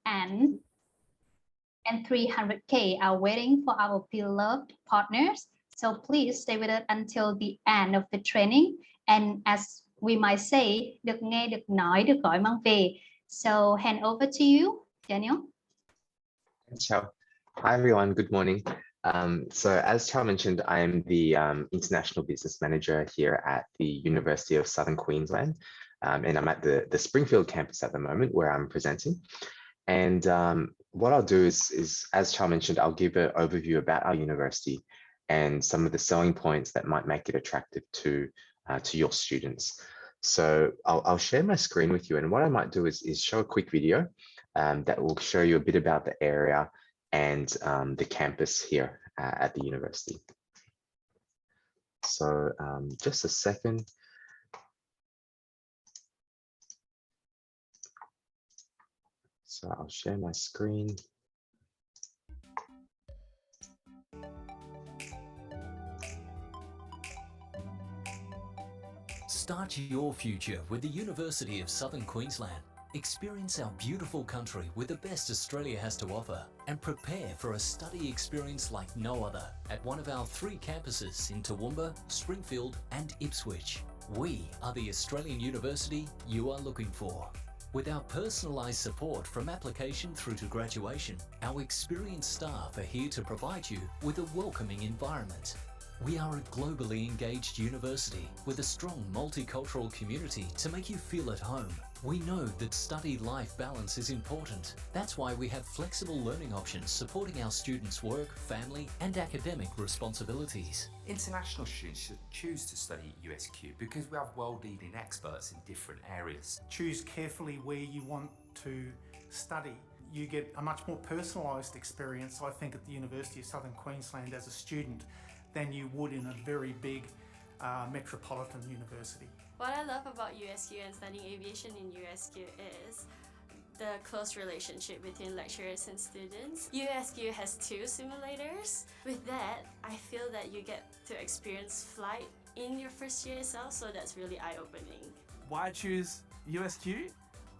and 300K are waiting for our beloved partners. So please stay with us until the end of the training. And as we might say, được nghe, được nói, được gọi mang về. So hand over to you, Daniel. Thanks, Chao. Hi, everyone. Good morning. So as Chao mentioned, I am the International Business Manager here at the University of Southern Queensland. And I'm at the Springfield campus at the moment where I'm presenting. And what I'll do is, as Chao mentioned, I'll give an overview about our university and some of the selling points that might make it attractive to your students. So I'll share my screen with you. And what I might do is show a quick video that will show you a bit about the area and the campus here at the university. So just a second. So I'll share my screen. Start your future with the University of Southern Queensland. Experience our beautiful country with the best Australia has to offer and prepare for a study experience like no other at one of our 3 campuses in Toowoomba, Springfield and Ipswich. We are the Australian university you are looking for. With our personalised support from application through to graduation, our experienced staff are here to provide you with a welcoming environment. We are a globally engaged university with a strong multicultural community to make you feel at home. We know that study-life balance is important. That's why we have flexible learning options supporting our students' work, family and academic responsibilities. International students should choose to study at USQ because we have world-leading experts in different areas. Choose carefully where you want to study. You get a much more personalised experience, I think, at the University of Southern Queensland as a student than you would in a very big metropolitan university. What I love about USQ and studying aviation in USQ is the close relationship between lecturers and students. USQ has 2 simulators. With that, I feel that you get to experience flight in your first year itself, so that's really eye-opening. Why I choose USQ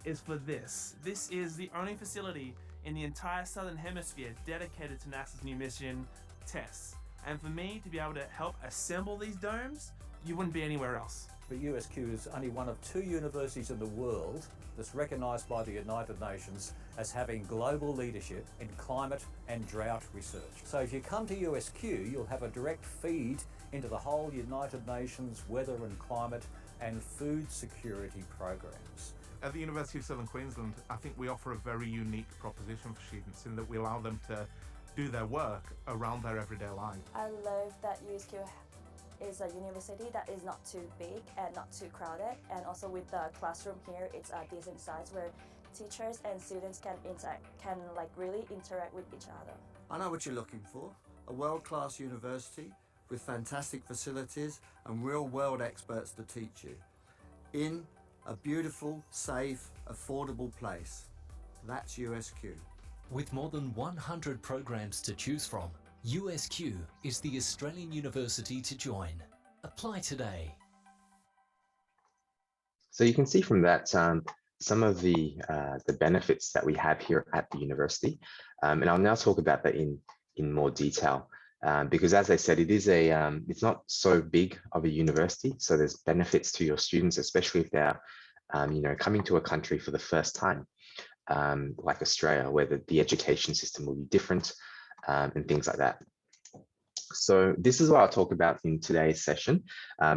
is for this. This is the only facility in the entire Southern Hemisphere dedicated to NASA's new mission, TESS. And for me to be able to help assemble these domes, you wouldn't be anywhere else. But USQ is only one of 2 universities in the world that's recognised by the United Nations as having global leadership in climate and drought research. So if you come to USQ, you'll have a direct feed into the whole United Nations weather and climate and food security programs. At the University of Southern Queensland, I think we offer a very unique proposition for students in that we allow them to do their work around their everyday life. I love that USQ is a university that is not too big and not too crowded, and also with the classroom here, it's a decent size where teachers and students can really interact with each other. I know what you're looking for, a world-class university with fantastic facilities and real-world experts to teach you in a beautiful, safe, affordable place. That's USQ. With more than 100 programs to choose from, USQ is the Australian university to join. Apply today. So you can see from that some of the benefits that we have here at the university. And I'll now talk about that in more detail. Because as I said, it is it's not so big of a university. So there's benefits to your students, especially if they're coming to a country for the first time. Like Australia, where the education system will be different and things like that. So this is what I'll talk about in today's session.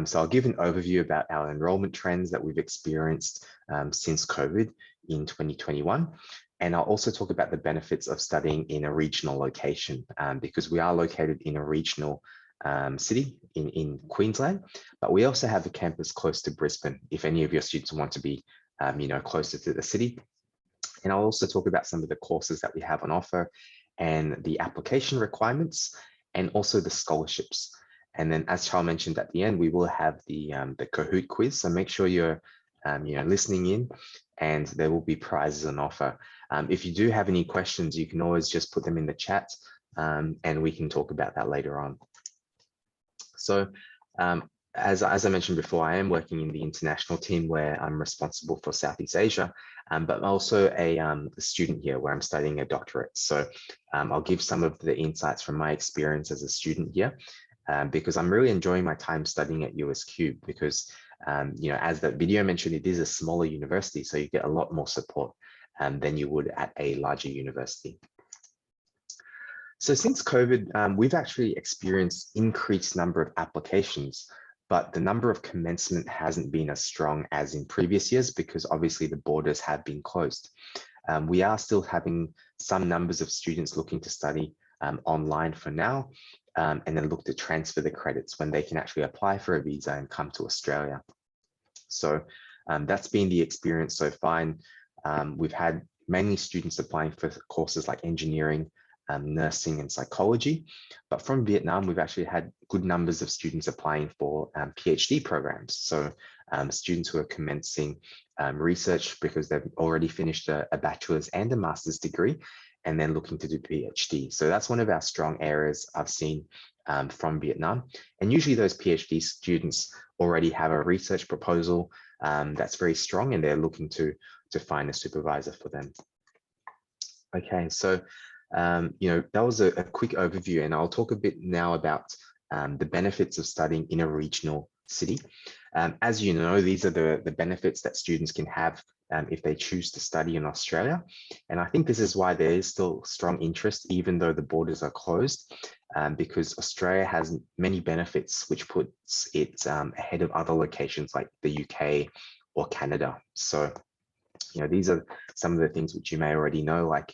So I'll give an overview about our enrollment trends that we've experienced since COVID in 2021. And I'll also talk about the benefits of studying in a regional location because we are located in a regional city in Queensland, but we also have a campus close to Brisbane if any of your students want to be closer to the city. And I'll also talk about some of the courses that we have on offer and the application requirements and also the scholarships. And then as Charles mentioned at the end, we will have the Kahoot quiz. So make sure you're listening in, and there will be prizes on offer. If you do have any questions, you can always just put them in the chat and we can talk about that later on. So as I mentioned before, I am working in the international team where I'm responsible for Southeast Asia, but I'm also a student here where I'm studying a doctorate. So I'll give some of the insights from my experience as a student here, because I'm really enjoying my time studying at USQ because, you know, as that video mentioned, it is a smaller university, so you get a lot more support than you would at a larger university. So since COVID, we've actually experienced increased number of applications, but the number of commencement hasn't been as strong as in previous years because obviously the borders have been closed. We are still having some numbers of students looking to study online for now, and then look to transfer the credits when they can actually apply for a visa and come to Australia. So that's been the experience so far. And we've had mainly students applying for courses like engineering, nursing and psychology. But from Vietnam, we've actually had good numbers of students applying for PhD programs. So students who are commencing research because they've already finished a bachelor's and a master's degree, and then looking to do PhD. So that's one of our strong areas I've seen from Vietnam. And usually those PhD students already have a research proposal that's very strong, and they're looking to find a supervisor for them. Okay, so you know, that was a quick overview, and I'll talk a bit now about the benefits of studying in a regional city. As you know, these are the benefits that students can have if they choose to study in Australia. And I think this is why there is still strong interest, even though the borders are closed, because Australia has many benefits, which puts it ahead of other locations like the UK or Canada. So, you know, these are some of the things which you may already know, like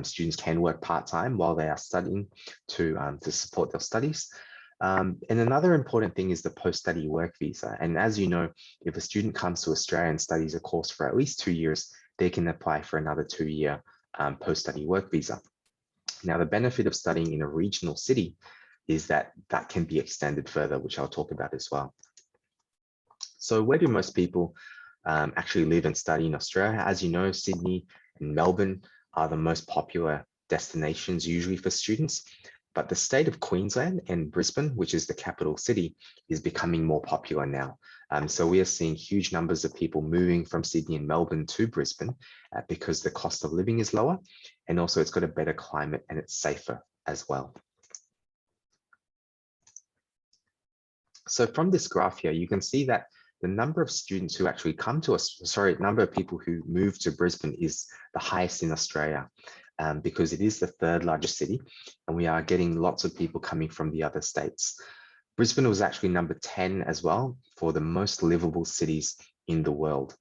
students can work part-time while they are studying to support their studies. And another important thing is the post-study work visa. And as you know, if a student comes to Australia and studies a course for at least 2 years, they can apply for another 2-year post-study work visa. Now, the benefit of studying in a regional city is that that can be extended further, which I'll talk about as well. So where do most people actually live and study in Australia? As you know, Sydney and Melbourne are the most popular destinations usually for students, but the state of Queensland and Brisbane, which is the capital city, is becoming more popular now. So we are seeing huge numbers of people moving from Sydney and Melbourne to Brisbane because the cost of living is lower, and also it's got a better climate and it's safer as well. So from this graph here, you can see that the number of students who actually come to us, number of people who move to Brisbane is the highest in Australia, because it is the 3rd largest city, and we are getting lots of people coming from the other states. Brisbane was actually number 10 as well for the most livable cities in the world.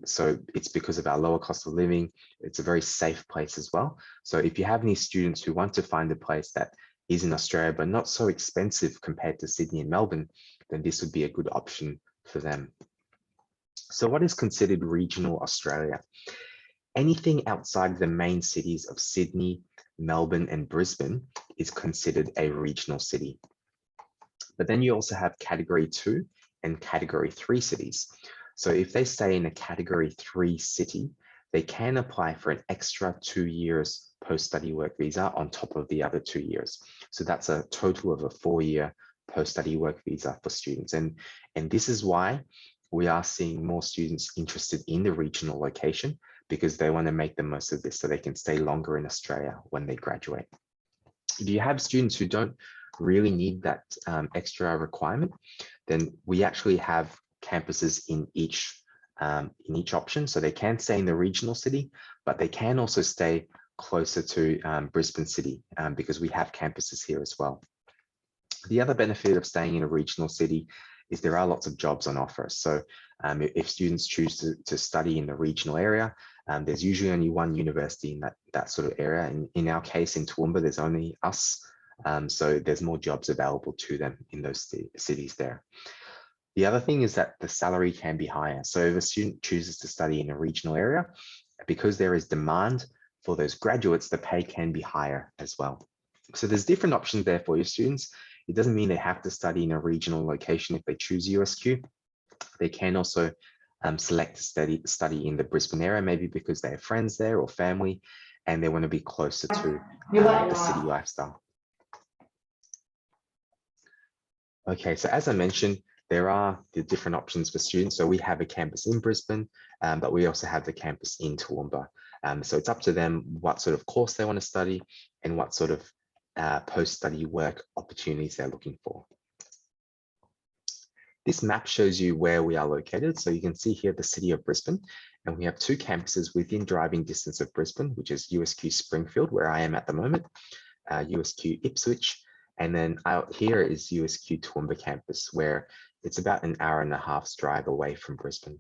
So it's because of our lower cost of living. It's a very safe place as well. So if you have any students who want to find a place that is in Australia, but not so expensive compared to Sydney and Melbourne, then this would be a good option for them. So what is considered regional Australia? Anything outside the main cities of Sydney, Melbourne, and Brisbane is considered a regional city. But then you also have category 2 and category 3 cities. So if they stay in a category 3 city, they can apply for an extra 2 years post-study work visa on top of the other 2 years. So that's a total of a 4-year post-study work visa for students. And this is why we are seeing more students interested in the regional location, because they want to make the most of this so they can stay longer in Australia when they graduate. If you have students who don't really need that extra requirement, then we actually have campuses in each option. So they can stay in the regional city, but they can also stay closer to Brisbane City because we have campuses here as well. The other benefit of staying in a regional city is there are lots of jobs on offer. So if students choose to study in the regional area, there's usually only one university in that sort of area. And in our case, in Toowoomba, there's only us. So there's more jobs available to them in those cities there. The other thing is that the salary can be higher. So if a student chooses to study in a regional area, because there is demand for those graduates, the pay can be higher as well. So there's different options there for your students. It doesn't mean they have to study in a regional location if they choose USQ. They can also select to study in the Brisbane area, maybe because they have friends there or family, and they want to be closer to the city lifestyle. Okay, so as I mentioned, there are the different options for students. So we have a campus in Brisbane, but we also have the campus in Toowoomba. So it's up to them what sort of course they want to study and what sort of post-study work opportunities they're looking for. This map shows you where we are located. So you can see here the city of Brisbane, and we have 2 campuses within driving distance of Brisbane, which is USQ Springfield, where I am at the moment, USQ Ipswich, and then out here is USQ Toowoomba campus, where it's about an hour and a half's drive away from Brisbane.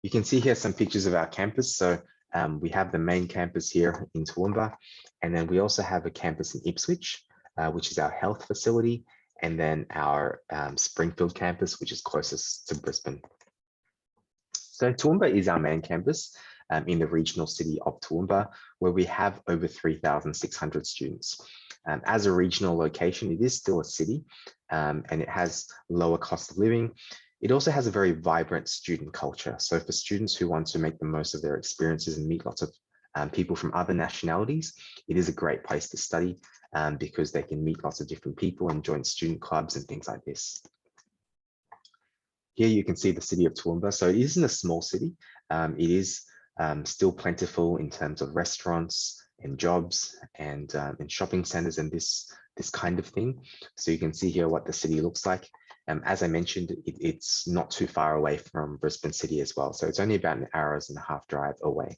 You can see here some pictures of our campus. So we have the main campus here in Toowoomba, and then we also have a campus in Ipswich, which is our health facility, and then our Springfield campus, which is closest to Brisbane. So Toowoomba is our main campus in the regional city of Toowoomba, where we have over 3,600 students. As a regional location, it is still a city, and it has lower cost of living. It also has a very vibrant student culture. So for students who want to make the most of their experiences and meet lots of people from other nationalities, it is a great place to study because they can meet lots of different people and join student clubs and things like this. Here you can see the city of Toowoomba. So it isn't a small city. It is still plentiful in terms of restaurants and jobs and shopping centers and this kind of thing. So you can see here what the city looks like. As I mentioned, it's not too far away from Brisbane City as well. So it's only about an hours and a half drive away.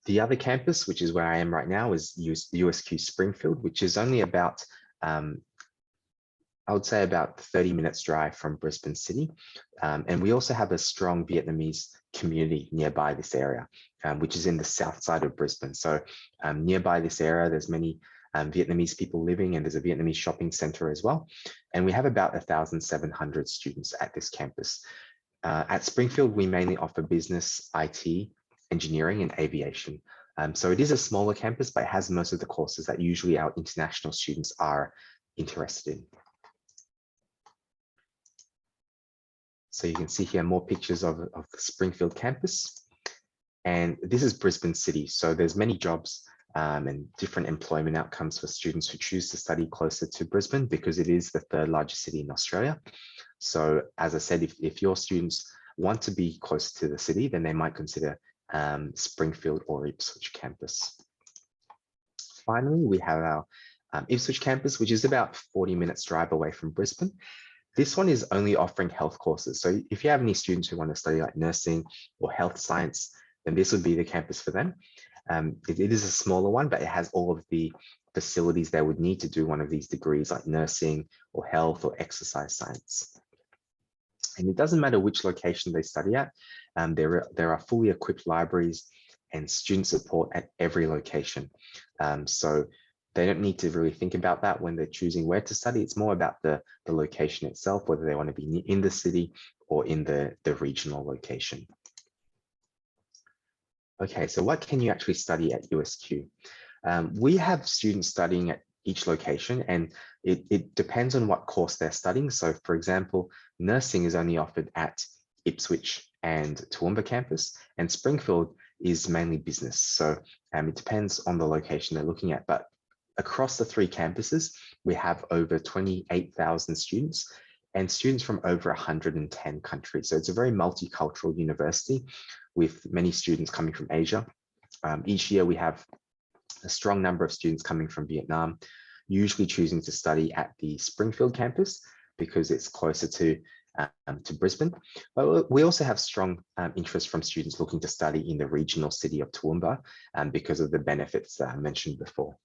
The other campus, which is where I am right now, is USQ Springfield, which is only about, I would say about 30 minutes drive from Brisbane City. And we also have a strong Vietnamese community nearby this area, which is in the south side of Brisbane. So nearby this area, there's many Vietnamese people living, and there's a Vietnamese shopping center as well. And we have about 1,700 students at this campus. At Springfield, we mainly offer business, IT, engineering, and aviation. So it is a smaller campus, but it has most of the courses that usually our international students are interested in. So you can see here more pictures of the Springfield campus. And this is Brisbane City. So there's many jobs and different employment outcomes for students who choose to study closer to Brisbane, because it is the 3rd largest city in Australia. So as I said, if your students want to be closer to the city, then they might consider Springfield or Ipswich campus. Finally, we have our Ipswich campus, which is about 40 minutes drive away from Brisbane. This one is only offering health courses. So if you have any students who want to study like nursing or health science, then this would be the campus for them. It is a smaller one, but it has all of the facilities they would need to do one of these degrees like nursing or health or exercise science. And it doesn't matter which location they study at. There are fully equipped libraries and student support at every location. So they don't need to really think about that when they're choosing where to study. It's more about the location itself, whether they want to be in the city or in the regional location. Okay, so what can you actually study at USQ? We have students studying at each location, and it depends on what course they're studying. So for example, nursing is only offered at Ipswich and Toowoomba campus, and Springfield is mainly business. So it depends on the location they're looking at, but across the 3 campuses, we have over 28,000 students and students from over 110 countries. So it's a very multicultural university with many students coming from Asia. Each year we have a strong number of students coming from Vietnam, usually choosing to study at the Springfield campus because it's closer to Brisbane. But we also have strong interest from students looking to study in the regional city of Toowoomba because of the benefits that I mentioned before.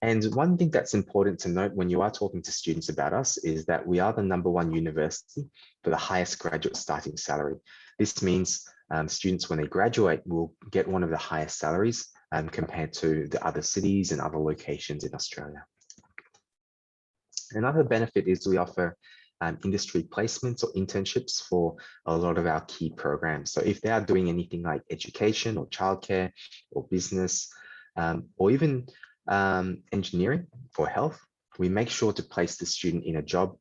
And one thing that's important to note when you are talking to students about us is that we are the #1 university for the highest graduate starting salary. This means students, when they graduate, will get one of the highest salaries compared to the other cities and other locations in Australia. Another benefit is we offer industry placements or internships for a lot of our key programs. So if they are doing anything like education or childcare or business or even engineering or health, we make sure to place the student in a job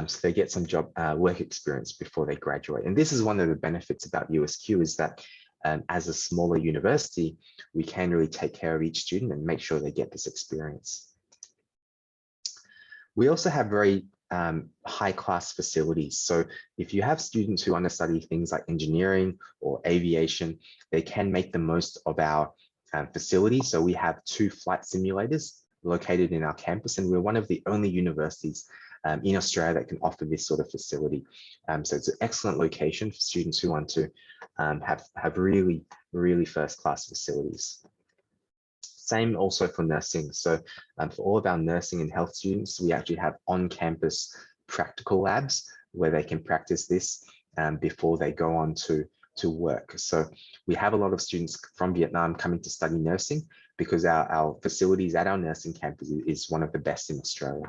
so they get some job work experience before they graduate. And this is one of the benefits about USQ is that as a smaller university, we can really take care of each student and make sure they get this experience. We also have very high-class facilities. So if you have students who want to study things like engineering or aviation, they can make the most of our facilities. So we have 2 flight simulators located in our campus, and we're one of the only universities in Australia that can offer this sort of facility. So it's an excellent location for students who want to have really, really first-class facilities. Same also for nursing. So for all of our nursing and health students, we actually have on-campus practical labs where they can practice this before they go on to work. So we have a lot of students from Vietnam coming to study nursing because our facilities at our nursing campus is one of the best in Australia.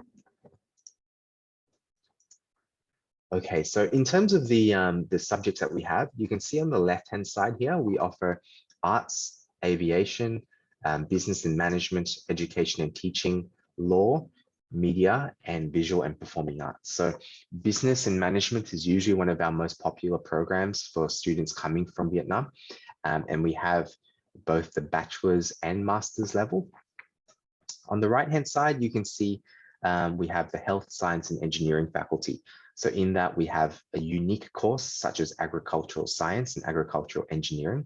Okay, so in terms of the subjects that we have, you can see on the left-hand side here, we offer arts, aviation, business and management, education and teaching, law, media, and visual and performing arts. So business and management is usually one of our most popular programs for students coming from Vietnam. And we have both the bachelor's and master's level. On the right-hand side, you can see we have the health, science, and engineering faculty. So in that, we have a unique course such as agricultural science and agricultural engineering.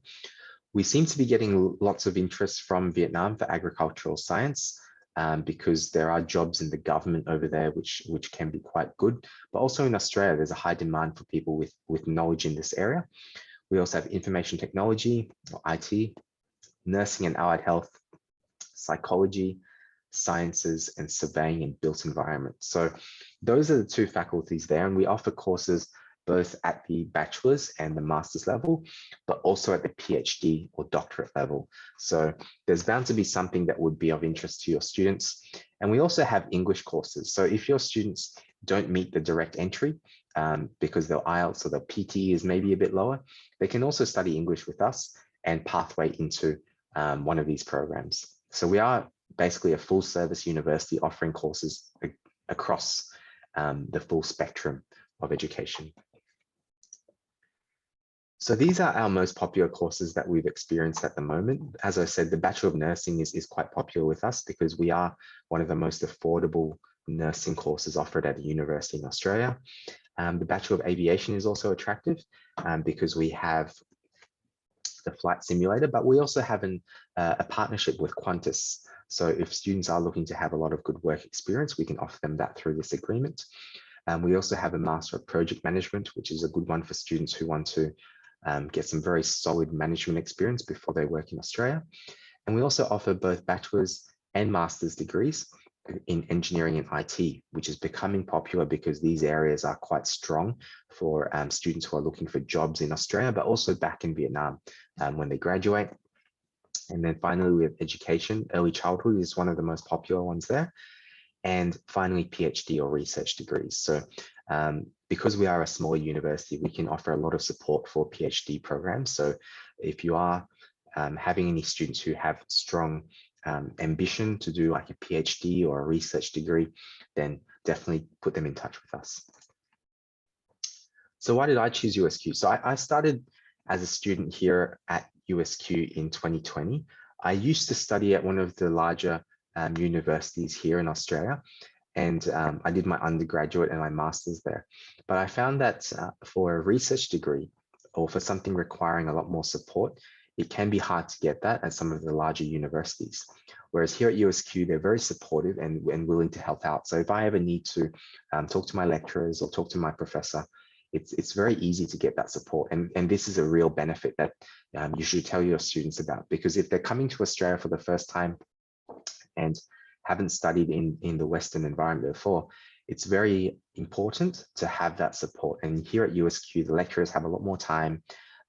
We seem to be getting lots of interest from Vietnam for agricultural science because there are jobs in the government over there which can be quite good. But also in Australia, there's a high demand for people with knowledge in this area. We also have information technology, or IT, nursing and allied health, psychology, sciences, and surveying and built environment. So those are the 2 faculties there, and we offer courses both at the bachelor's and the master's level, but also at the PhD or doctorate level. So there's bound to be something that would be of interest to your students. And we also have English courses. So if your students don't meet the direct entry because their IELTS or their PT is maybe a bit lower, they can also study English with us and pathway into one of these programs. So we are basically a full service university offering courses across the full spectrum of education. So these are our most popular courses that we've experienced at the moment. As I said, the Bachelor of Nursing is quite popular with us because we are one of the most affordable nursing courses offered at a university in Australia. The Bachelor of Aviation is also attractive because we have the flight simulator, but we also have a partnership with Qantas. So if students are looking to have a lot of good work experience, we can offer them that through this agreement. We also have a Master of Project Management, which is a good one for students who want to get some very solid management experience before they work in Australia. And we also offer both bachelor's and master's degrees in engineering and IT, which is becoming popular because these areas are quite strong for students who are looking for jobs in Australia, but also back in Vietnam when they graduate. And then finally, we have education. Early childhood is one of the most popular ones there. And finally, PhD or research degrees. So because we are a smaller university, we can offer a lot of support for PhD programs. So if you are having any students who have strong ambition to do like a PhD or a research degree, then definitely put them in touch with us. So why did I choose USQ? So I started as a student here at USQ in 2020. I used to study at one of the larger universities here in Australia, and I did my undergraduate and my master's there. But I found that for a research degree or for something requiring a lot more support, it can be hard to get that at some of the larger universities. Whereas here at USQ, they're very supportive and willing to help out. So if I ever need to talk to my lecturers or talk to my professor, it's very easy to get that support. And this is a real benefit that you should tell your students about, because if they're coming to Australia for the first time and haven't studied in the Western environment before, it's very important to have that support. And here at USQ, the lecturers have a lot more time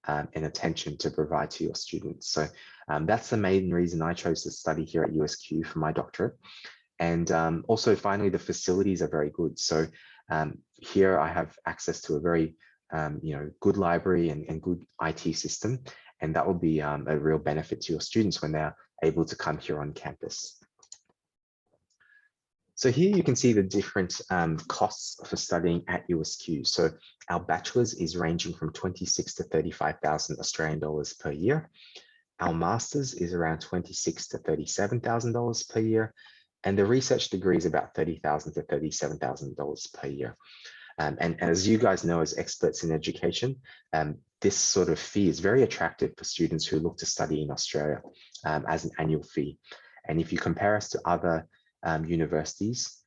and attention to provide to your students. So that's the main reason I chose to study here at USQ for my doctorate. And also, finally, the facilities are very good. So here I have access to a very good library and good IT system, and that will be a real benefit to your students when they're able to come here on campus. So here you can see the different costs for studying at USQ. So our bachelor's is ranging from 26 to 35,000 Australian dollars per year. Our master's is around 26 to 37,000 dollars per year. And the research degree is about 30,000 to 37,000 dollars per year. And as you guys know, as experts in education, this sort of fee is very attractive for students who look to study in Australia as an annual fee. And if you compare us to other universities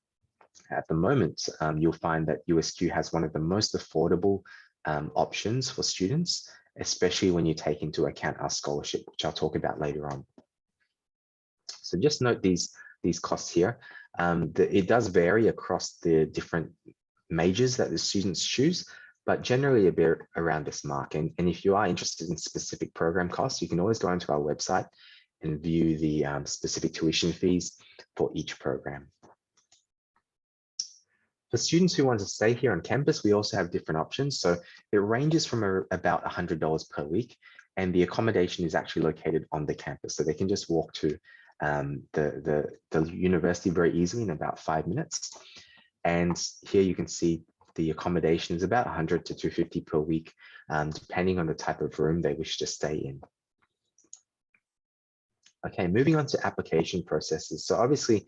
at the moment, you'll find that USQ has one of the most affordable options for students, especially when you take into account our scholarship, which I'll talk about later on. So just note these costs here. It does vary across the different majors that the students choose, but generally a bit around this mark. And if you are interested in specific program costs, you can always go onto our website and view the specific tuition fees for each program. For students who want to stay here on campus, we also have different options. So it ranges from about $100 per week, and the accommodation is actually located on the campus. So they can just walk to the university very easily in about 5 minutes. And here you can see the accommodation is about $100 to $250 per week, depending on the type of room they wish to stay in. Okay, moving on to application processes. So obviously,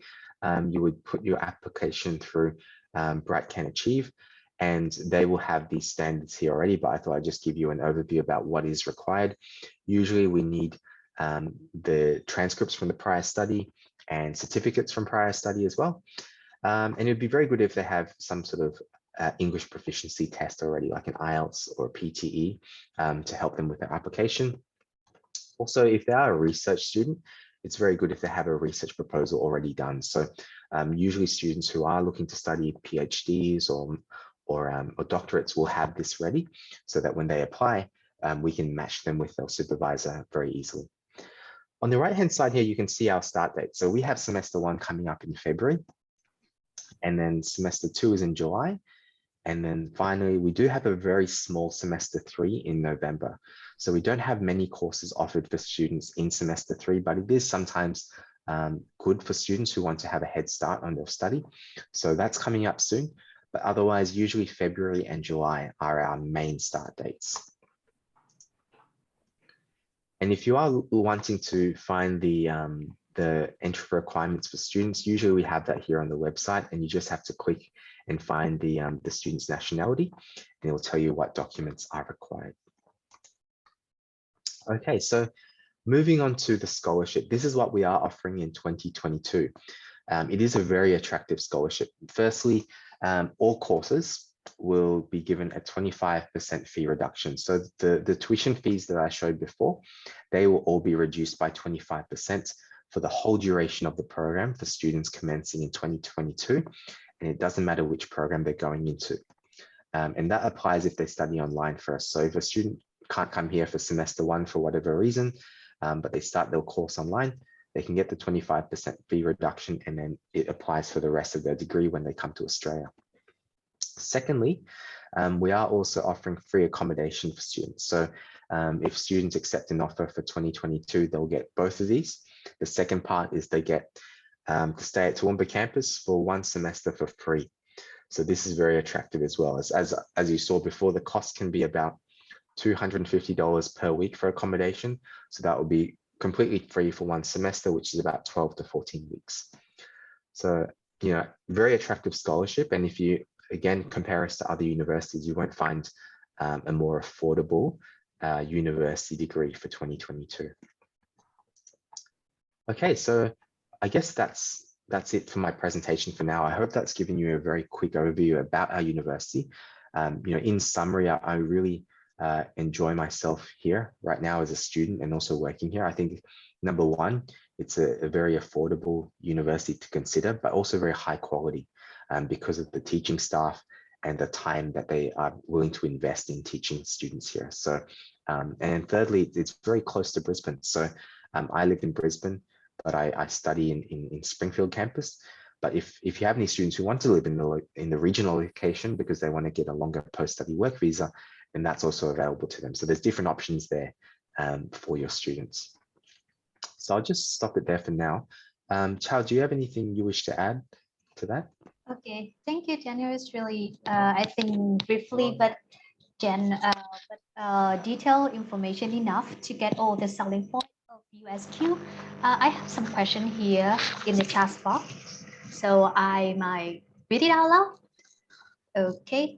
you would put your application through Bright Can Achieve, and they will have these standards here already, but I thought I'd just give you an overview about what is required. Usually we need the transcripts from the prior study and certificates from prior study as well. And it'd be very good if they have some sort of English proficiency test already, like an IELTS or a PTE, to help them with their application. Also, if they are a research student, it's very good if they have a research proposal already done. So usually students who are looking to study PhDs or doctorates will have this ready so that when they apply, we can match them with their supervisor very easily. On the right-hand side here, you can see our start date. So we have semester 1 coming up in February, and then semester 2 is in July. And then finally, we do have a very small semester 3 in November. So we don't have many courses offered for students in semester 3, but it is sometimes good for students who want to have a head start on their study. So that's coming up soon. But otherwise, usually February and July are our main start dates. And if you are wanting to find the entry requirements for students, usually we have that here on the website, and you just have to click and find the student's nationality, and it will tell you what documents are required. Okay, so moving on to the scholarship. This is what we are offering in 2022. It is a very attractive scholarship. Firstly, all courses will be given a 25% fee reduction. So the tuition fees that I showed before, they will all be reduced by 25% for the whole duration of the program for students commencing in 2022. And it doesn't matter which program they're going into. And that applies if they study online first. So if a student can't come here for semester 1 for whatever reason, but they start their course online, they can get the 25% fee reduction, and then it applies for the rest of their degree when they come to Australia. Secondly, we are also offering free accommodation for students. So if students accept an offer for 2022, they'll get both of these. The second part is they get to stay at Toowoomba campus for 1 semester for free. So this is very attractive as well. As you saw before, the cost can be about $250 per week for accommodation. So that will be completely free for 1 semester, which is about 12 to 14 weeks. So, you know, very attractive scholarship. And if you, again, compare us to other universities, you won't find a more affordable university degree for 2022. Okay, so I guess that's it for my presentation for now. I hope that's given you a very quick overview about our university. You know, in summary, I really enjoy myself here right now as a student and also working here. I think, number one, it's a very affordable university to consider, but also very high quality because of the teaching staff and the time that they are willing to invest in teaching students here. So, and thirdly, it's very close to Brisbane. So I live in Brisbane, but I study in Springfield campus. But if you have any students who want to live in the regional location because they want to get a longer post-study work visa, then that's also available to them. So there's different options there for your students. So I'll just stop it there for now. Chao, do you have anything you wish to add? to that. Okay, thank you, Daniel. It's really, I think briefly, but detailed information enough to get all the selling points of USQ. I have some question here in the chat box, so I might read it out loud. Okay,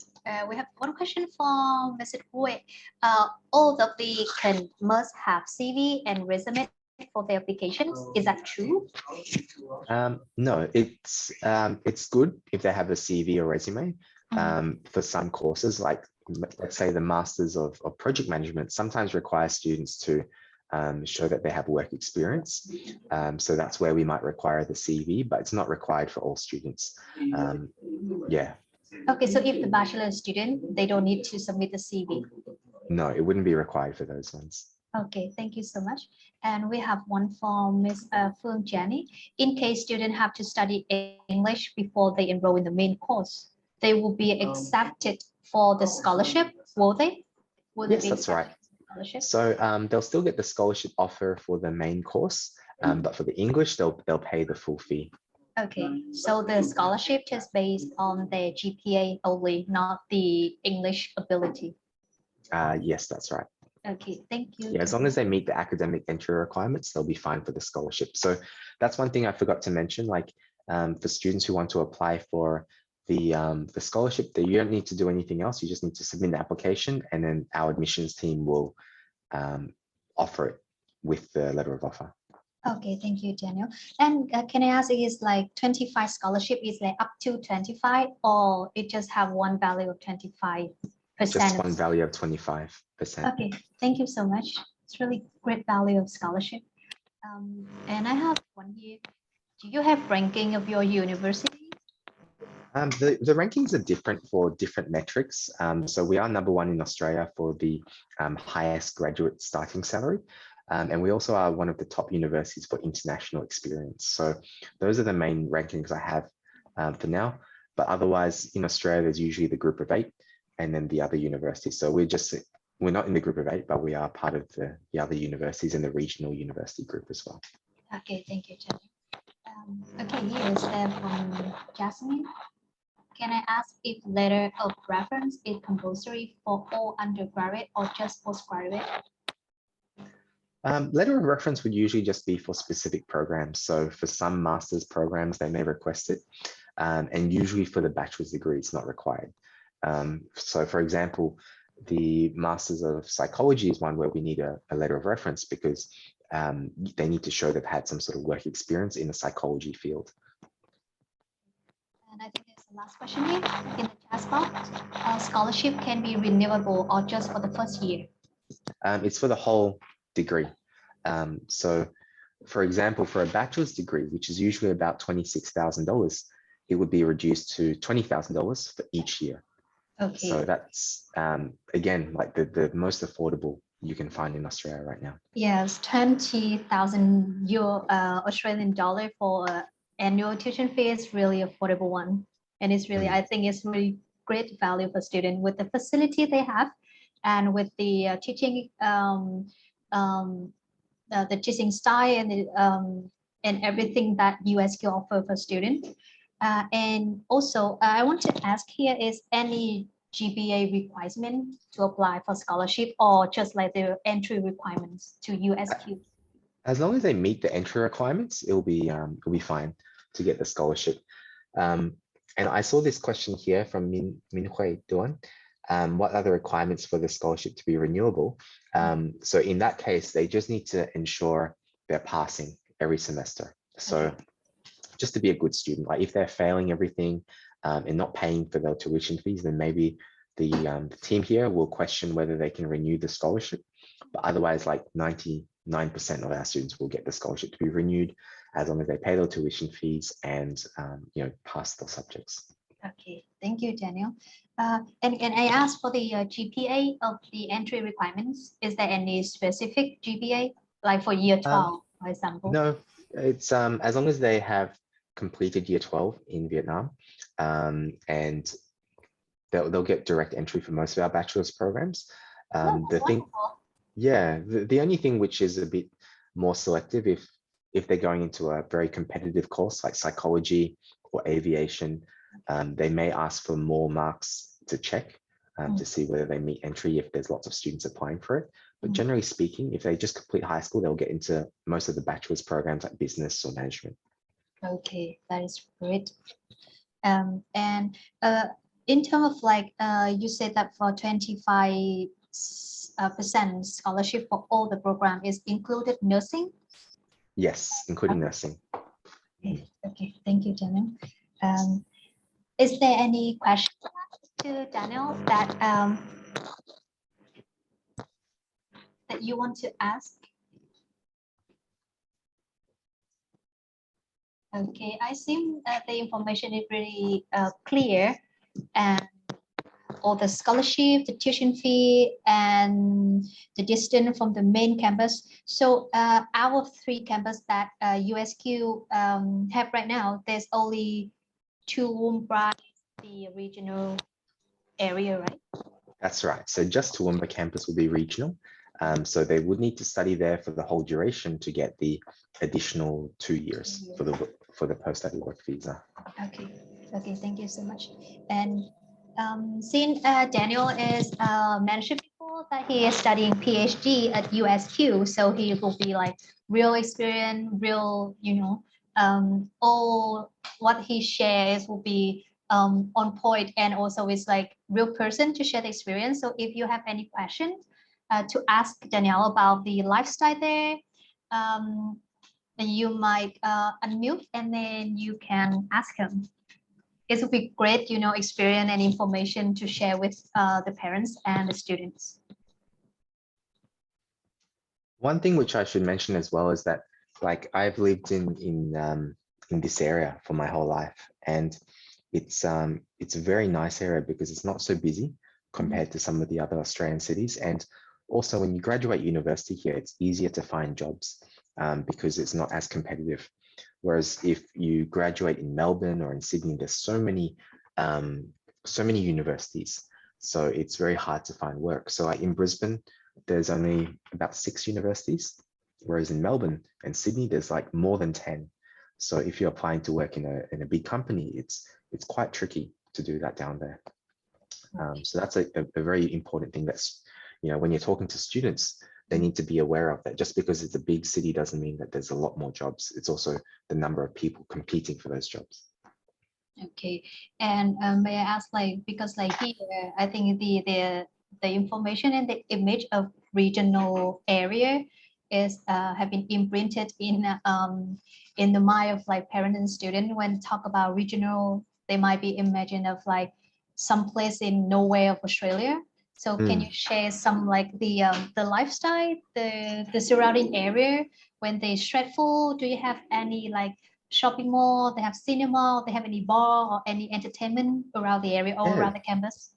we have one question from Mr. Hui. All of the can must have CV and resume for the applications. Is that true? No, it's good if they have a CV or resume. For some courses, like let's say the Masters of Project Management, sometimes require students to show that they have work experience. So that's where we might require the CV, but it's not required for all students. Yeah. Okay, so if the bachelor student, they don't need to submit the CV. No, it wouldn't be required for those ones. Okay, thank you so much. And we have one from Ms. Phương Jenny. In case students have to study English before they enroll in the main course, they will be accepted for the scholarship, will they? Yes, that's right. So they'll still get the scholarship offer for the main course, but for the English, they'll pay the full fee. Okay, so the scholarship is based on their GPA only, not the English ability. Yes, that's right. Okay, thank you. Yeah, as long as they meet the academic entry requirements, they'll be fine for the scholarship. So that's one thing I forgot to mention, like for students who want to apply for the scholarship, you don't need to do anything else. You just need to submit the application, and then our admissions team will offer it with the letter of offer. Okay, thank you, Daniel. And can I ask, is like 25 scholarship, is like up to 25, or it just have one value of 25%? Just one value of 25%. Okay, thank you so much. It's really great value of scholarship. And I have one here. Do you have ranking of your university? The rankings are different for different metrics. So we are #1 in Australia for the highest graduate starting salary. And we also are one of the top universities for international experience. So those are the main rankings I have for now. But otherwise, in Australia, there's usually the group of 8 and then the other universities. So we're not in the group of 8, but we are part of the other universities in the regional university group as well. Okay, thank you, Jenny. Okay, here is from Jasmine. Can I ask if letter of reference is compulsory for all undergraduate or just postgraduate? Letter of reference would usually just be for specific programs. So for some master's programs, they may request it. And usually for the bachelor's degree, it's not required. So for example, the Masters of Psychology is one where we need a letter of reference because they need to show they've had some sort of work experience in the psychology field. And I think there's the last question here in the chat box. Scholarship can be renewable or just for the first year? It's for the whole degree. So for example, for a bachelor's degree, which is usually about $26,000, it would be reduced to $20,000 for each year. Okay. So that's, again, like the most affordable you can find in Australia right now. Yes, 20,000 Australian dollar for annual tuition fee is really affordable one. And it's really, I think it's really great value for students with the facility they have and with the teaching the teaching style and everything that USQ offer for students. And also, I want to ask here, is any GPA requirement to apply for scholarship or just like the entry requirements to USQ? As long as they meet the entry requirements, it'll be fine to get the scholarship. And I saw this question here from Min Hui Duan. What are the requirements for the scholarship to be renewable? So in that case, they just need to ensure they're passing every semester. So just to be a good student, like if they're failing everything and not paying for their tuition fees, then maybe the team here will question whether they can renew the scholarship. But otherwise, like 99% of our students will get the scholarship to be renewed as long as they pay their tuition fees and pass the subjects. Okay, thank you, Daniel. And I asked for the GPA of the entry requirements. Is there any specific GPA, like for year 12, for example? No, it's as long as they have completed year 12 in Vietnam, and they'll get direct entry for most of our bachelor's programs. The only thing which is a bit more selective if they're going into a very competitive course like psychology or aviation, they may ask for more marks to check to see whether they meet entry if there's lots of students applying for it. But generally speaking, if they just complete high school, they'll get into most of the bachelor's programs like business or management. Okay, that is great. And in terms of like, you said that for 25% scholarship for all the program is included nursing? Yes, including nursing. Okay, thank you, Daniel. Is there any question to Daniel that that you want to ask? Okay, I think the information is really clear, and all the scholarship, the tuition fee, and the distance from the main campus. So out of 3 campuses that USQ have right now, there's only Toowoomba, the regional area, right? That's right. So just Toowoomba campus will be regional. So they would need to study there for the whole duration to get the additional 2 years for the post-study work visa. Okay. Okay. Thank you so much. And since Daniel is mentioned before that he is studying PhD at USQ, so he will be like real experience, real, all what he shares will be on point, and also is like real person to share the experience. So if you have any questions to ask Daniel about the lifestyle there, then you might unmute and then you can ask him. It would be great, experience and information to share with the parents and the students. One thing which I should mention as well is that, like, I've lived in this area for my whole life, and it's a very nice area because it's not so busy compared to some of the other Australian cities. And also, when you graduate university here, it's easier to find jobs because it's not as competitive. Whereas if you graduate in Melbourne or in Sydney, there's so many universities, so it's very hard to find work. So like in Brisbane, there's only about 6 universities, whereas in Melbourne and Sydney, there's like more than 10. So if you're applying to work in a big company, it's quite tricky to do that down there. So that's a very important thing. That's, when you're talking to students, they need to be aware of that. Just because it's a big city doesn't mean that there's a lot more jobs. It's also the number of people competing for those jobs. Okay, and may I ask, like, because like here, I think the information and the image of regional area is have been imprinted in the mind of like parents and students. When talk about regional, they might be imagine of like some place in nowhere of Australia. So can you share some like the lifestyle, the surrounding area when they stressful? Do you have any like shopping mall? They have cinema? They have any bar or any entertainment around the area or around the campus?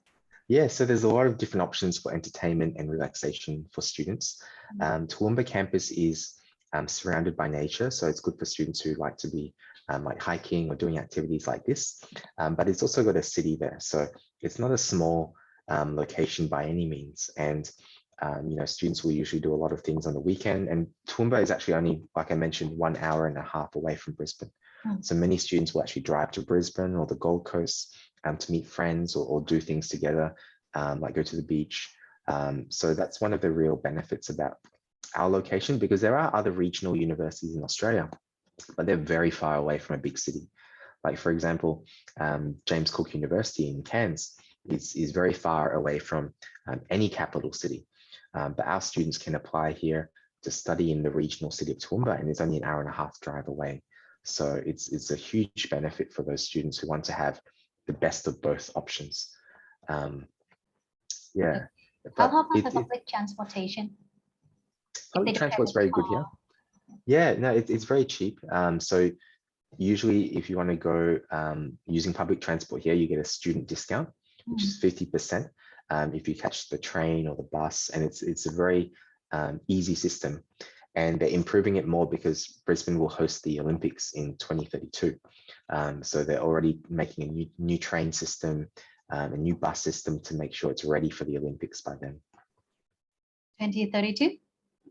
Yeah, so there's a lot of different options for entertainment and relaxation for students. Toowoomba campus is surrounded by nature, so it's good for students who like to be like hiking or doing activities like this. But it's also got a city there, so it's not a small location by any means. And students will usually do a lot of things on the weekend. And Toowoomba is actually only, like I mentioned, 1.5 hours away from Brisbane. So many students will actually drive to Brisbane or the Gold Coast to meet friends or do things together, like go to the beach. So that's one of the real benefits about our location, because there are other regional universities in Australia, but they're very far away from a big city. Like, for example, James Cook University in Cairns is very far away from any capital city. But our students can apply here to study in the regional city of Toowoomba, and it's only 1.5 hours drive away. So it's a huge benefit for those students who want to have the best of both options. Yeah. How about the public transportation? Public transport is very good here. Yeah, no, it's very cheap. So usually if you want to go using public transport here, you get a student discount, which is 50% if you catch the train or the bus, and it's a very easy system. And they're improving it more because Brisbane will host the Olympics in 2032. So they're already making a new train system, a new bus system to make sure it's ready for the Olympics by then. 2032?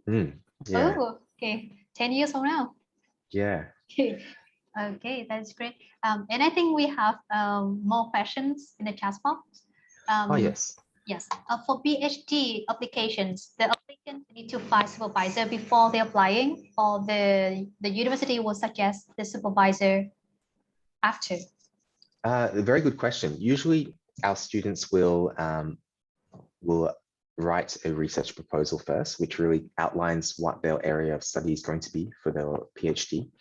Yeah. Oh, okay. 10 years from now. Yeah. Okay. Okay, that's great. And I think we have more questions in the chat box. Oh, yes. Yes, for PhD applications, the applicants need to find supervisor before they're applying, or the university will suggest the supervisor after. A very good question. Usually our students will write a research proposal first, which really outlines what their area of study is going to be for their PhD.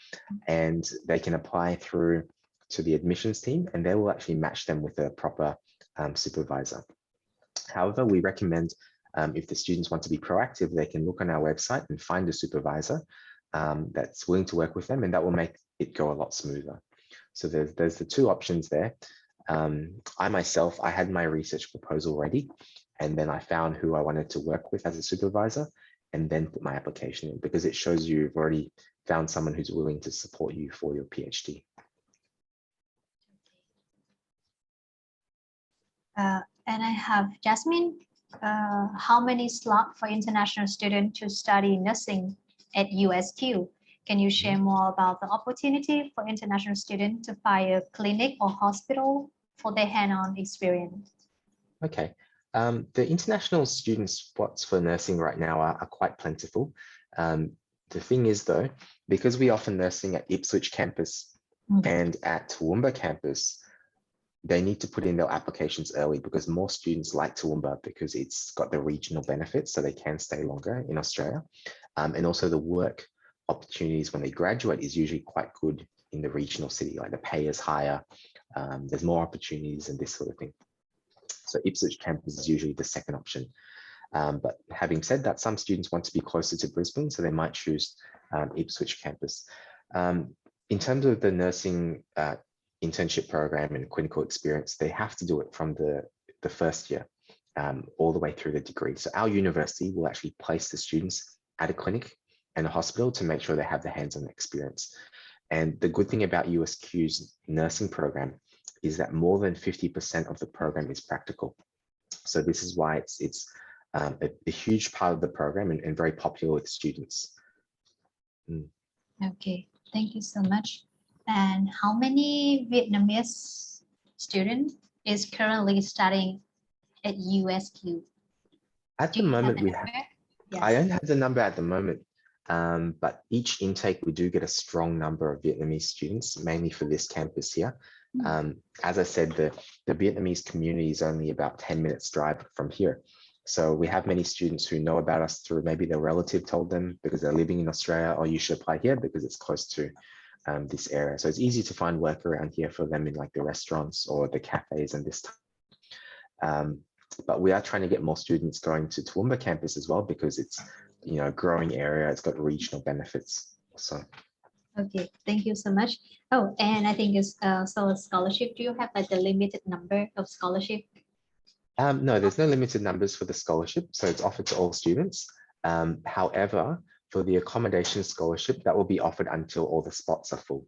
And they can apply through to the admissions team, and they will actually match them with a proper supervisor. However, we recommend if the students want to be proactive, they can look on our website and find a supervisor that's willing to work with them, and that will make it go a lot smoother. So there's the two options there. I myself, I had my research proposal ready, and then I found who I wanted to work with as a supervisor, and then put my application in, because it shows you've already found someone who's willing to support you for your PhD. And I have Jasmine. How many slots for international students to study nursing at USQ? Can you share more about the opportunity for international students to find a clinic or hospital for their hand-on experience? Okay. The international student spots for nursing right now are quite plentiful. The thing is though, because we offer nursing at Ipswich campus and at Toowoomba campus, they need to put in their applications early, because more students like Toowoomba because it's got the regional benefits, so they can stay longer in Australia. And also the work opportunities when they graduate is usually quite good in the regional city, like the pay is higher, there's more opportunities and this sort of thing. So Ipswich campus is usually the second option. But having said that, some students want to be closer to Brisbane, so they might choose Ipswich campus. In terms of the nursing internship program and clinical experience, they have to do it from the first year all the way through the degree. So our university will actually place the students at a clinic and a hospital to make sure they have the hands-on experience. And the good thing about USQ's nursing program is that more than 50% of the program is practical. So this is why it's a huge part of the program and very popular with students. Okay, thank you so much. And how many Vietnamese students is currently studying at USQ? At the moment, we have, yes. I don't have the number at the moment, but each intake, we do get a strong number of Vietnamese students, mainly for this campus here. As I said, the Vietnamese community is only about 10 minutes drive from here. So we have many students who know about us through maybe their relative told them because they're living in Australia, or you should apply here because it's close to this area. So it's easy to find work around here for them in like the restaurants or the cafes and this time. But we are trying to get more students going to Toowoomba campus as well, because it's, you know, a growing area. It's got regional benefits. So. Okay, thank you so much. Oh, and I think it's so a scholarship. Do you have like the limited number of scholarship? No, there's no limited numbers for the scholarship, so it's offered to all students. However, for the accommodation scholarship, that will be offered until all the spots are full,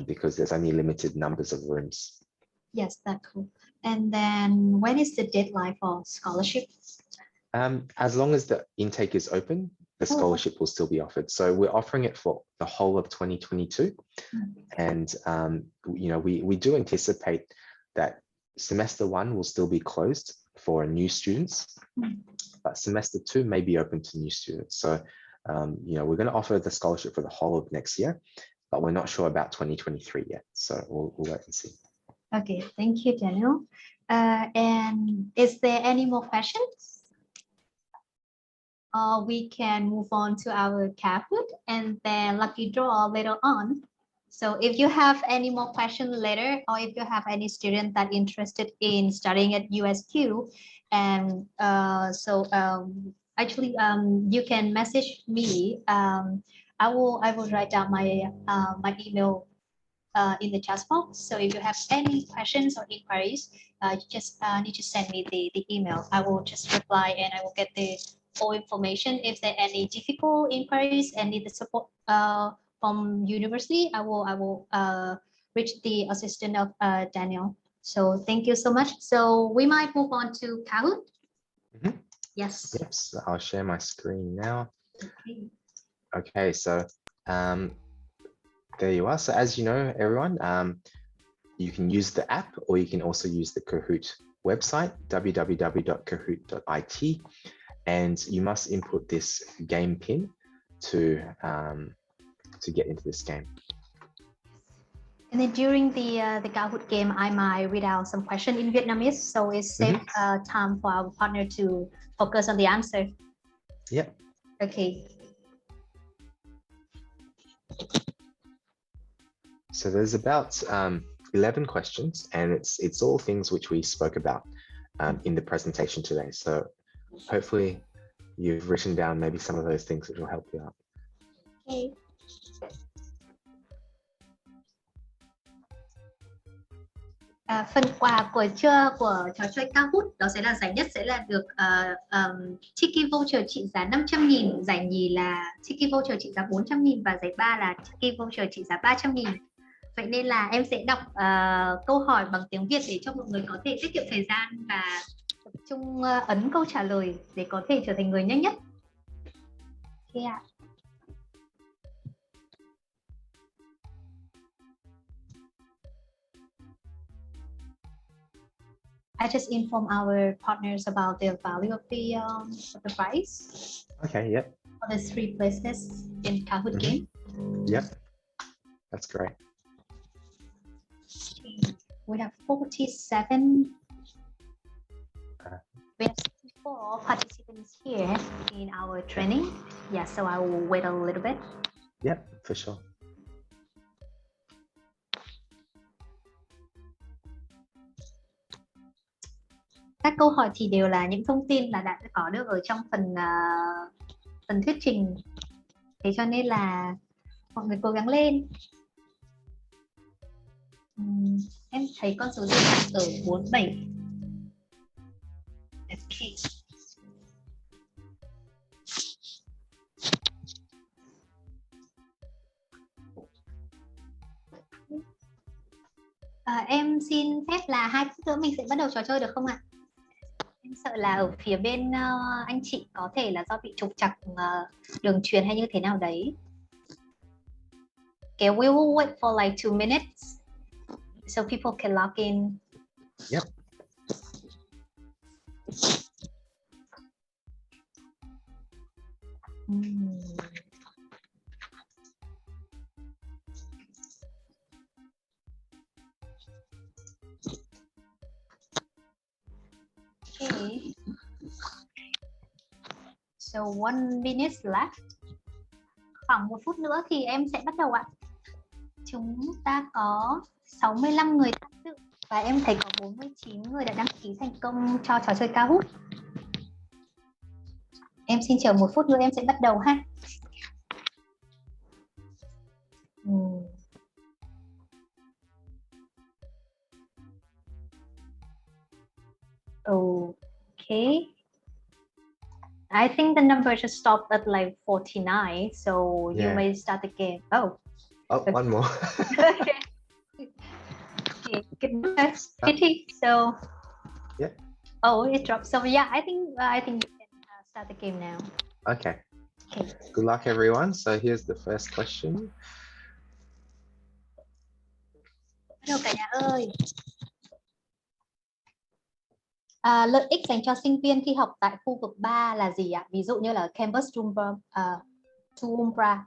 because there's only limited numbers of rooms. Yes, that's cool. And then when is the deadline for scholarship? As long as the intake is open, the scholarship will still be offered. So we're offering it for the whole of 2022. And, you know, we do anticipate that semester 1 will still be closed for new students, but semester 2 may be open to new students. So, you know, we're going to offer the scholarship for the whole of next year, but we're not sure about 2023 yet. So we'll wait and see. Okay, thank you, Daniel. And is there any more questions? We can move on to our Kahoot and then lucky draw later on. So if you have any more questions later, or if you have any student that interested in studying at USQ, and actually you can message me. I will write down my my email in the chat box. So if you have any questions or inquiries, you just need to send me the email. I will just reply and I will get the full information. If there are any difficult inquiries and need the support from university, I will reach the assistant of Daniel. So thank you so much. So we might move on to Kahoot. Yes. Yep, so I'll share my screen now. Okay. Okay, so there you are. So as you know, everyone, you can use the app, or you can also use the Kahoot website, www.kahoot.it, and you must input this game pin to get into this game. And then during the Kahoot game, I might read out some question in Vietnamese, so it's save time for our partner to focus on the answer. Yep. Okay. So there's about 11 questions, and it's all things which we spoke about in the presentation today. So hopefully you've written down maybe some of those things which will help you out. Okay. Phần quà của trưa của trò chơi Kahoot đó sẽ là giải nhất sẽ là được Tiki voucher trị giá 500.000, giải nhì là Tiki voucher trị giá 400.000 và giải ba là Tiki voucher trị giá 300.000. Vậy nên là em sẽ đọc câu hỏi bằng tiếng Việt để cho mọi người có thể tiết kiệm thời gian và tập trung ấn câu trả lời để có thể trở thành người nhanh nhất. Okay ạ. I just inform our partners about the value of the prize. Okay, yep. For the 3 places in Kahoot game. Yep, that's great. Okay. We have 47. We have 64 participants here in our training. Yeah, so I will wait a little bit. Yep, for sure. Các câu hỏi thì đều là những thông tin là đã có được ở trong phần thuyết trình. Thế cho nên là mọi người cố gắng lên. Em thấy con số dư hạn ở 47. Okay. Em xin phép là 2 phút nữa mình sẽ bắt đầu trò chơi được không ạ? Em sợ là ở phía bên anh chị có thể là do bị trục trặc đường truyền hay như thế nào đấy. Okay, we will wait for like 2 minutes so people can log in. Yep. Okay. So 1 minute left. Khoảng 1 phút nữa thì em sẽ bắt đầu ạ. Chúng ta có 65 người tham dự và em thấy có 49 người đã đăng ký thành công cho trò chơi Kahoot. Em xin chờ 1 phút nữa em sẽ bắt đầu ha. Okay. I think the number just stopped at like 49, so you may start again. Oh, okay. One more. Okay. Okay, goodness, pity. So, yeah. Oh, it dropped. So yeah, I think you can start the game now. Okay. Okay. Good luck, everyone. So here's the first question. Hello cả nhà ơi. Lợi ích dành cho sinh viên khi học tại khu vực 3 là gì ạ? Ví dụ như là campus Toowoomba.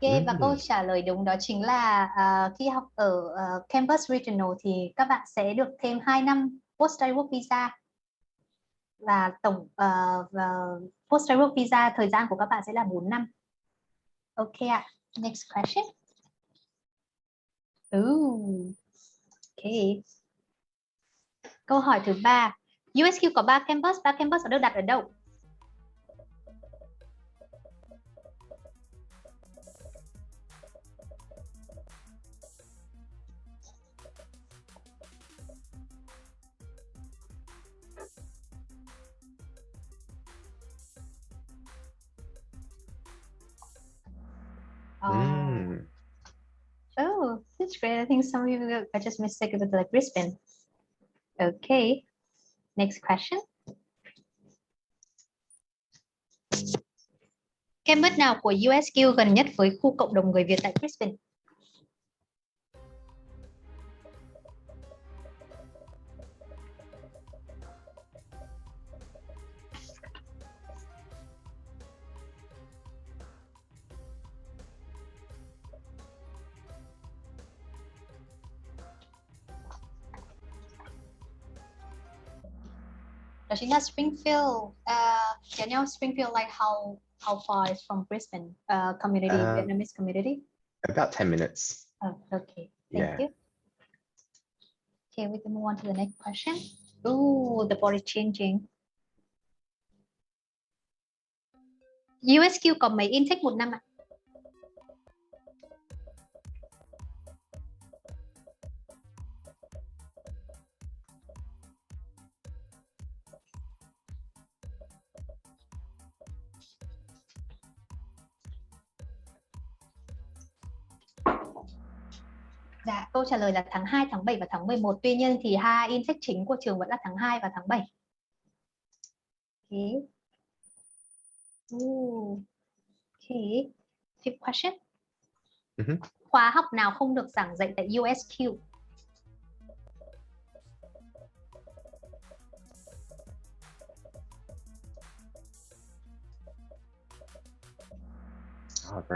Ok, và câu trả lời đúng đó chính là khi học ở Campus Regional thì các bạn sẽ được thêm 2 năm Post-study work visa và tổng Post-study work visa thời gian của các bạn sẽ là 4 năm. Ok ạ. Next question. Ok. Câu hỏi thứ 3. USQ có 3 campus sẽ được đặt ở đâu? that's great. I think some of you are just mistaken with like Brisbane. Okay, next question. Campus nào của USQ gần nhất với khu cộng đồng người Việt tại Brisbane? Đó chính là Springfield. Do you know Springfield, like how far is from Brisbane community, Vietnamese community? About 10 minutes. Oh, okay. Thank you. Okay, we can move on to the next question. Ooh, the board is changing. USQ có mấy intake một năm ạ? Dạ, câu trả lời là tháng 2, tháng 7 và tháng 11. Tuy nhiên thì hai intake chính của trường vẫn là tháng 2 và tháng 7. Okay. Ooh. Okay. Fifth question. Khóa học nào không được giảng dạy tại USQ?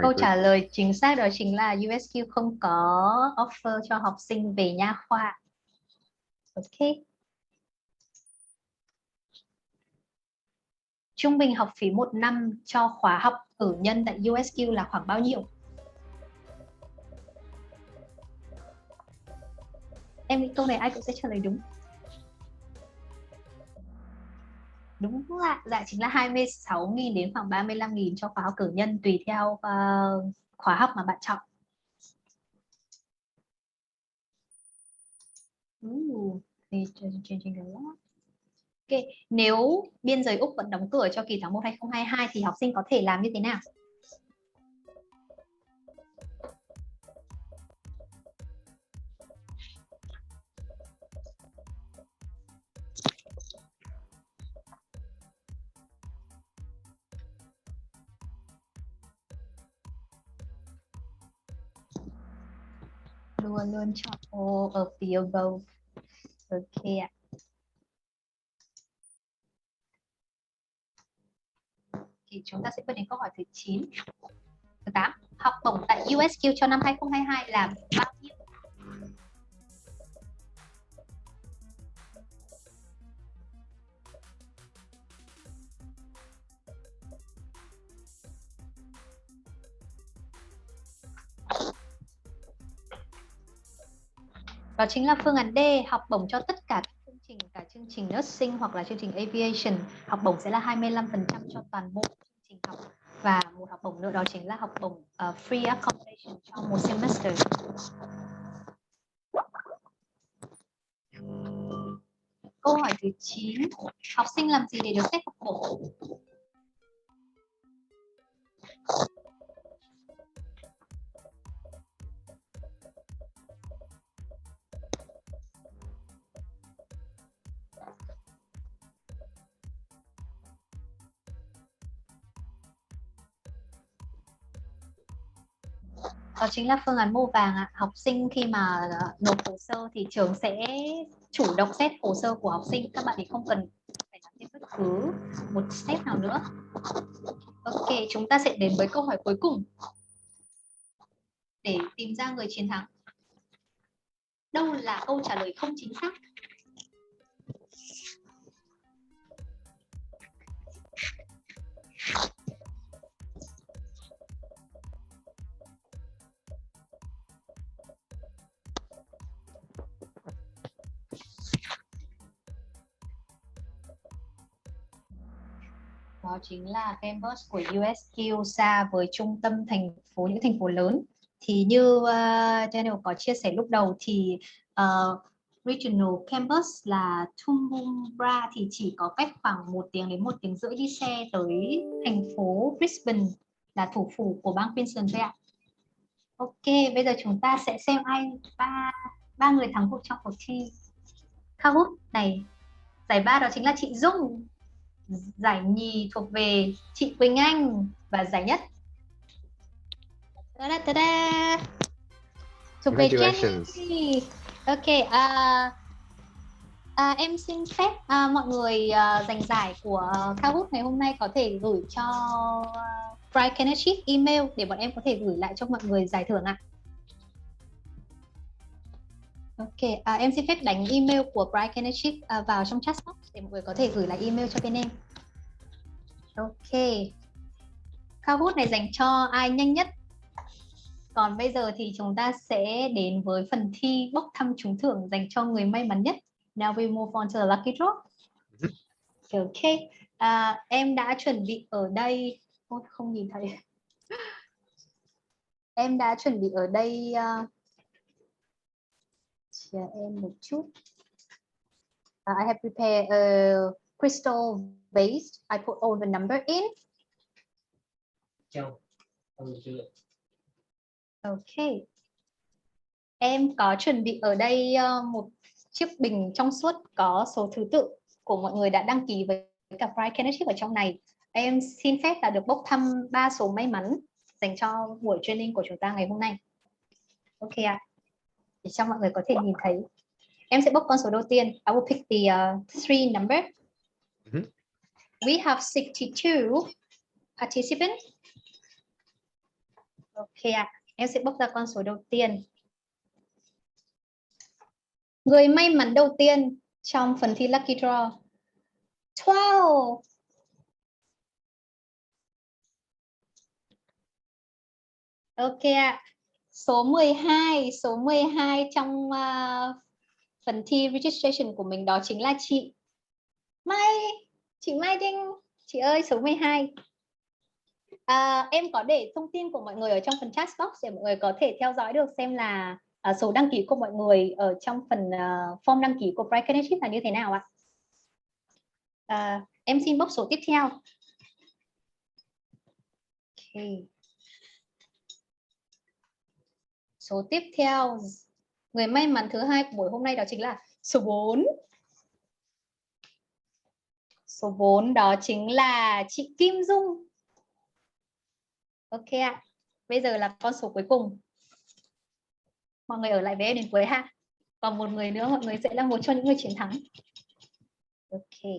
Câu trả lời chính xác đó chính là USQ không có offer cho học sinh về nha khoa. Ok. Trung bình học phí một năm cho khóa học cử nhân tại USQ là khoảng bao nhiêu? Em nghĩ câu này ai cũng sẽ trả lời đúng. Đúng là dạ chính là 26.000 đến khoảng 35.000 cho khóa học cử nhân tùy theo khóa học mà bạn chọn. Ok, nếu biên giới Úc vẫn đóng cửa cho kỳ tháng 1 2022 thì học sinh có thể làm như thế nào? Luôn chọn all of the above. Ok ạ. Thì chúng ta sẽ bước đến câu hỏi thứ 9. Thứ 8. Học bổng tại USQ cho năm 2022 là bao nhiêu? Đó chính là phương án D, học bổng cho tất cả các chương trình, cả chương trình nursing hoặc là chương trình aviation. Học bổng sẽ là 25% cho toàn bộ chương trình học. Và một học bổng nữa đó chính là học bổng free accommodation cho một semester. Câu hỏi thứ 9. Học sinh làm gì để được xét học bổng? Đó chính là phương án màu vàng ạ. Học sinh khi mà nộp hồ sơ thì trường sẽ chủ động xét hồ sơ của học sinh. Các bạn thì không cần phải làm thêm bất cứ một step nào nữa. Ok, chúng ta sẽ đến với câu hỏi cuối cùng để tìm ra người chiến thắng. Đâu là câu trả lời không chính xác? Đó chính là campus của USQ xa với trung tâm thành phố, những thành phố lớn. Thì như Daniel có chia sẻ lúc đầu thì regional campus là Toowoomba thì chỉ có cách khoảng 1 tiếng đến 1 tiếng rưỡi đi xe tới thành phố Brisbane là thủ phủ của bang Queensland thôi ạ. Ok, bây giờ chúng ta sẽ xem ai ba người thắng cuộc trong cuộc thi Kahoot này. Giải ba đó chính là chị Dung, giải nhì thuộc về chị Quỳnh Anh và giải nhất thuộc về Jenny. Ok, em xin phép mọi người giành giải của Kahoot ngày hôm nay có thể gửi cho Bright Partnership email để bọn em có thể gửi lại cho mọi người giải thưởng ạ. Ok, em xin phép đánh email của Bright Partnership vào trong chat box để mọi người có thể gửi lại email cho bên em. Ok, Kahoot này dành cho ai nhanh nhất. Còn bây giờ thì chúng ta sẽ đến với phần thi bốc thăm trúng thưởng dành cho người may mắn nhất. Now we move on to the lucky draw. Ok, em đã chuẩn bị ở đây. Ôi, không nhìn thấy. Em đã chuẩn bị ở đây. Chờ em một chút. I have prepared a crystal vase. I put all the number in. Ok. Em có chuẩn bị ở đây một chiếc bình trong suốt có số thứ tự của mọi người đã đăng ký với cả Bright Partnership ở trong này. Em xin phép là được bốc thăm 3 số may mắn dành cho buổi training của chúng ta ngày hôm nay. Ok ạ. Để cho mọi người có thể nhìn thấy. Em sẽ bốc con số đầu tiên. I will pick the 3 number. We have 62 participants. Ok ạ. Em sẽ bốc ra con số đầu tiên. Người may mắn đầu tiên trong phần thi Lucky Draw. 12. Ok ạ. Số 12 trong phần thi registration của mình đó chính là chị Mai Đinh. Chị ơi, số 12. Em có để thông tin của mọi người ở trong phần chat box để mọi người có thể theo dõi được xem là số đăng ký của mọi người ở trong phần form đăng ký của Bright Partnership là như thế nào ạ? Em xin bốc số tiếp theo. Okay. Số tiếp theo, người may mắn thứ hai của buổi hôm nay đó chính là số 4. Số 4 đó chính là chị Kim Dung. Ok ạ. Bây giờ là con số cuối cùng. Mọi người ở lại với em đến cuối ha. Còn một người nữa mọi người sẽ là một trong những người chiến thắng. Ok.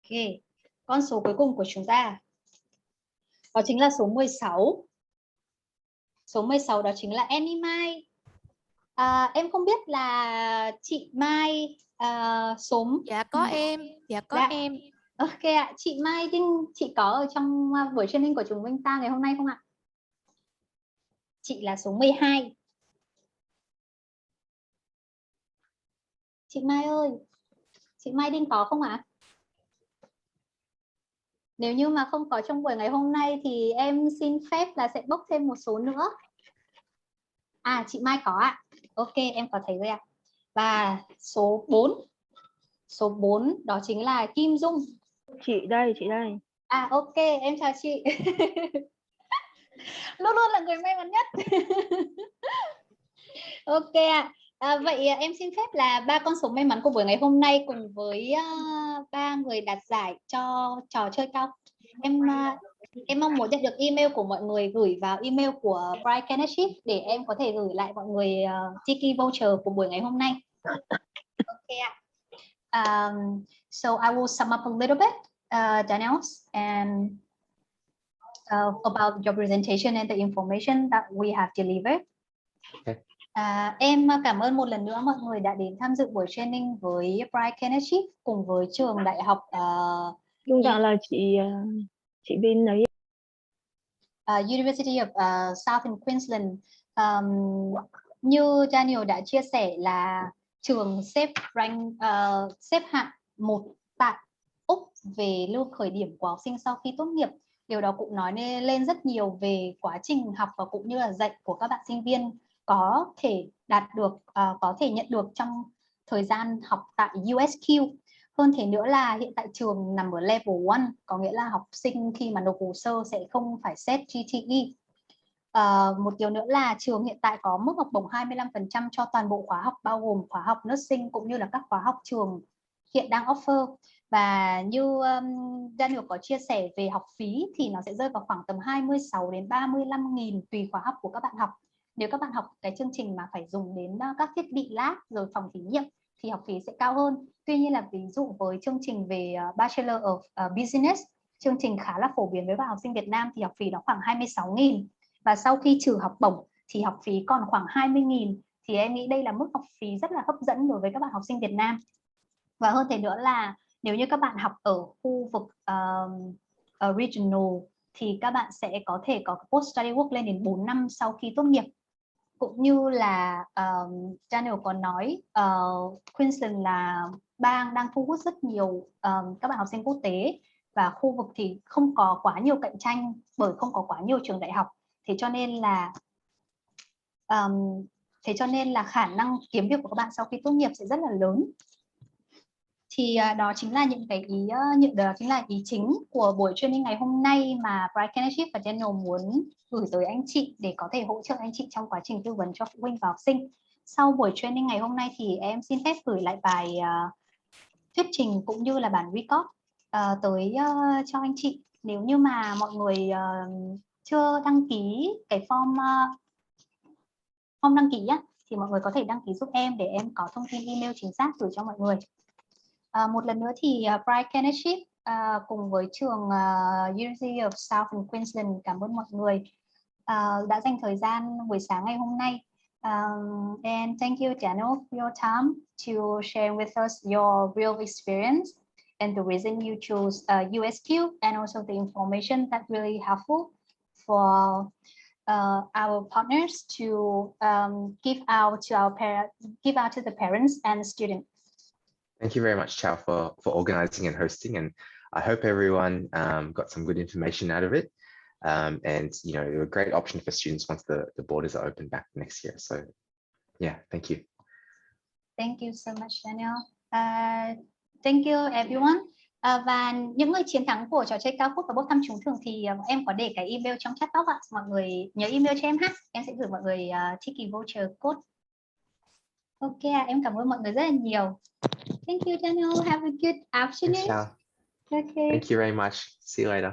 Ok. Con số cuối cùng của chúng ta đó chính là số 16. Số 16 đó chính là Annie Mai. Em không biết là chị Mai số... Dạ có em. Dạ có em. Ok ạ. Chị Mai Đinh, chị có ở trong buổi training của chúng ta ngày hôm nay không ạ? Chị là số 12. Chị Mai ơi, chị Mai Đinh có không ạ? Nếu như mà không có trong buổi ngày hôm nay thì em xin phép là sẽ bốc thêm một số nữa. Chị Mai có ạ. Ok, em có thấy rồi ạ. Và số 4. Số 4 đó chính là Kim Dung. Chị đây. Ok, em chào chị. Luôn luôn là người may mắn nhất. Ok ạ. Vậy em xin phép là 3 con số may mắn của buổi ngày hôm nay cùng với 3 người đạt giải cho trò chơi cao. Em mong muốn nhận được email của mọi người gửi vào email của Bright Partnership để em có thể gửi lại mọi người Tiki voucher của buổi ngày hôm nay. Ok ạ. So I will sum up a little bit, Daniels, and about your presentation and the information that we have delivered. Okay. Em cảm ơn một lần nữa mọi người đã đến tham dự buổi training với Bright Partnership cùng với trường đại học Dung rằng là chị bên ấy. University of Southern Queensland. Như Daniel đã chia sẻ là trường xếp hạng 1 tại Úc về lương khởi điểm của học sinh sau khi tốt nghiệp. Điều đó cũng nói lên rất nhiều về quá trình học và cũng như là dạy của các bạn sinh viên có thể đạt được, có thể nhận được trong thời gian học tại USQ. Hơn thế nữa là hiện tại trường nằm ở level 1, có nghĩa là học sinh khi mà nộp hồ sơ sẽ không phải xét GTE. Một điều nữa là trường hiện tại có mức học bổng 25% cho toàn bộ khóa học, bao gồm khóa học nursing cũng như là các khóa học trường hiện đang offer. Và như Daniel có chia sẻ về học phí thì nó sẽ rơi vào khoảng tầm 26 đến 35.000 tùy khóa học của các bạn học. Nếu các bạn học cái chương trình mà phải dùng đến các thiết bị lab rồi phòng thí nghiệm thì học phí sẽ cao hơn. Tuy nhiên là ví dụ với chương trình về Bachelor of Business, chương trình khá là phổ biến với bạn học sinh Việt Nam thì học phí nó khoảng 26.000. Và sau khi trừ học bổng thì học phí còn khoảng 20.000. Thì em nghĩ đây là mức học phí rất là hấp dẫn đối với các bạn học sinh Việt Nam. Và hơn thế nữa là nếu như các bạn học ở khu vực regional thì các bạn sẽ có thể có post study work lên đến 4 năm sau khi tốt nghiệp. Cũng như là Daniel có nói Queensland là bang đang thu hút rất nhiều các bạn học sinh quốc tế, và khu vực thì không có quá nhiều cạnh tranh bởi không có quá nhiều trường đại học. Thế cho nên là khả năng kiếm việc của các bạn sau khi tốt nghiệp sẽ rất là lớn. Thì đó chính là những cái ý chính của buổi training ngày hôm nay mà Bright Kenneth và Daniel muốn gửi tới anh chị để có thể hỗ trợ anh chị trong quá trình tư vấn cho phụ huynh và học sinh. Sau buổi training ngày hôm nay thì em xin phép gửi lại bài thuyết trình cũng như là bản record tới cho anh chị. Nếu như mà mọi người chưa đăng ký cái form đăng ký thì mọi người có thể đăng ký giúp em để em có thông tin email chính xác gửi cho mọi người. Một lần nữa thì Bright Kenneth cùng với trường University of Southern Queensland cảm ơn mọi người đã dành thời gian buổi sáng ngày hôm nay. And thank you, Daniel, for your time to share with us your real experience and the reason you chose USQ, and also the information that really helpful for our partners to give out to the parents and students. Thank you very much, Chao, for organizing and hosting, and I hope everyone got some good information out of it. And a great option for students once the borders are open back next year. So yeah, thank you. Thank you so much, Daniel. Thank you everyone. Và những người chiến thắng của trò chơi cao phút và bốc thăm trúng thưởng thì em có để cái email trong chat box ạ. Mọi người nhớ email cho em ha. Em sẽ gửi mọi người ticket voucher code. Ok, em cảm ơn mọi người rất là nhiều. Thank you, Daniel. Have a good afternoon. Thanks, Chao. Okay. Thank you very much. See you later.